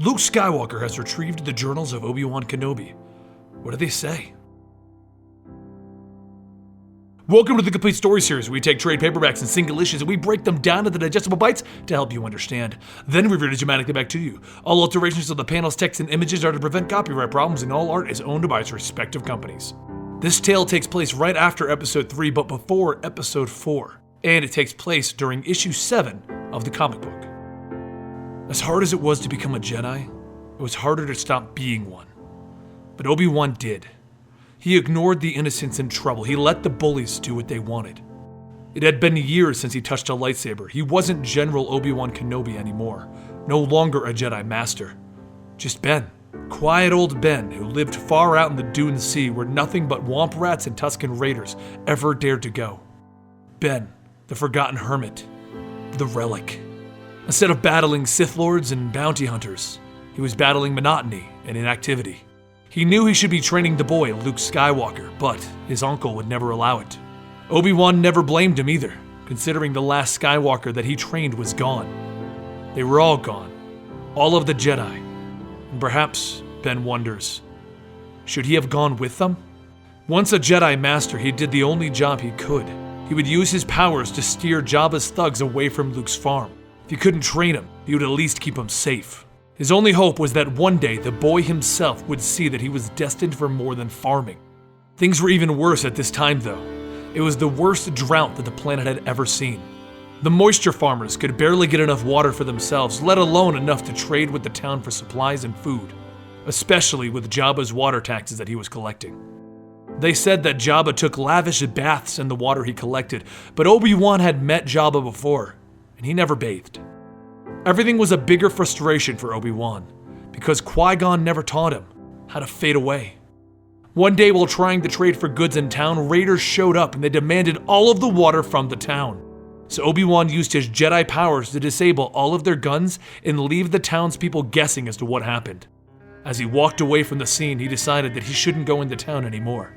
Luke Skywalker has retrieved the journals of Obi Wan Kenobi. What do they say? Welcome to the Complete Story Series, where we take trade paperbacks and single issues and we break them down into digestible bites to help you understand. Then we read it dramatically back to you. All alterations of the panels, text, and images are to prevent copyright problems, and all art is owned by its respective companies. This tale takes place right after Episode 3, but before Episode 4, and it takes place during Issue 7 of the comic book. As hard as it was to become a Jedi, it was harder to stop being one. But Obi-Wan did. He ignored the innocents in trouble. He let the bullies do what they wanted. It had been years since he touched a lightsaber. He wasn't General Obi-Wan Kenobi anymore. No longer a Jedi Master. Just Ben. Quiet old Ben, who lived far out in the Dune Sea where nothing but Womp Rats and Tusken Raiders ever dared to go. Ben, the forgotten hermit. The relic. Instead of battling Sith Lords and bounty hunters, he was battling monotony and inactivity. He knew he should be training the boy, Luke Skywalker, but his uncle would never allow it. Obi-Wan never blamed him either, considering the last Skywalker that he trained was gone. They were all gone. All of the Jedi. And perhaps, Ben wonders, should he have gone with them? Once a Jedi Master, he did the only job he could. He would use his powers to steer Jabba's thugs away from Luke's farm. If he couldn't train him, he would at least keep him safe. His only hope was that one day the boy himself would see that he was destined for more than farming. Things were even worse at this time though. It was the worst drought that the planet had ever seen. The moisture farmers could barely get enough water for themselves, let alone enough to trade with the town for supplies and food, especially with Jabba's water taxes that he was collecting. They said that Jabba took lavish baths in the water he collected, but Obi-Wan had met Jabba before, and he never bathed. Everything was a bigger frustration for Obi-Wan, because Qui-Gon never taught him how to fade away. One day while trying to trade for goods in town, raiders showed up and they demanded all of the water from the town. So Obi-Wan used his Jedi powers to disable all of their guns and leave the townspeople guessing as to what happened. As he walked away from the scene, he decided that he shouldn't go into town anymore.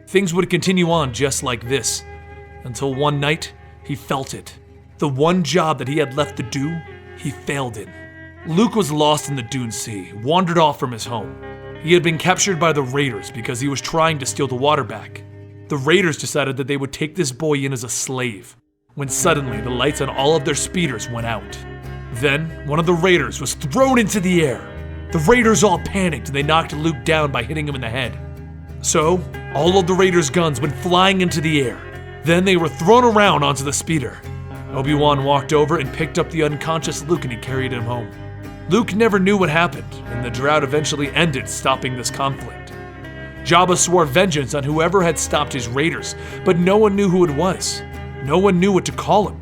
Things would continue on just like this, until one night, he felt it. The one job that he had left to do, he failed in. Luke was lost in the Dune Sea, wandered off from his home. He had been captured by the Raiders because he was trying to steal the water back. The Raiders decided that they would take this boy in as a slave, when suddenly the lights on all of their speeders went out. Then, one of the Raiders was thrown into the air. The Raiders all panicked and they knocked Luke down by hitting him in the head. So, all of the Raiders' guns went flying into the air. Then they were thrown around onto the speeder. Obi-Wan walked over and picked up the unconscious Luke and he carried him home. Luke never knew what happened, and the drought eventually ended, stopping this conflict. Jabba swore vengeance on whoever had stopped his raiders, but no one knew who it was. No one knew what to call him.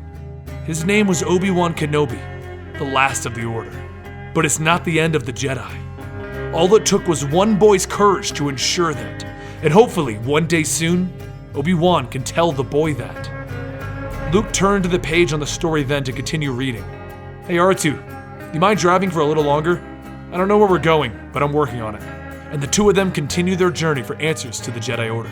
His name was Obi-Wan Kenobi, the last of the Order. But it's not the end of the Jedi. All it took was one boy's courage to ensure that, and hopefully, one day soon, Obi-Wan can tell the boy that. Luke turned to the page on the story then to continue reading. Hey R2, you mind driving for a little longer? I don't know where we're going, but I'm working on it. And the two of them continue their journey for answers to the Jedi Order.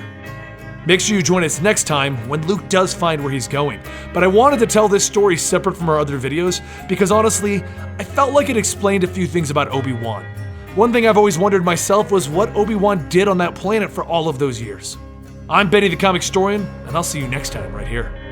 Make sure you join us next time when Luke does find where he's going. But I wanted to tell this story separate from our other videos because honestly, I felt like it explained a few things about Obi-Wan. One thing I've always wondered myself was what Obi-Wan did on that planet for all of those years. I'm Benny the Comicstorian, and I'll see you next time right here.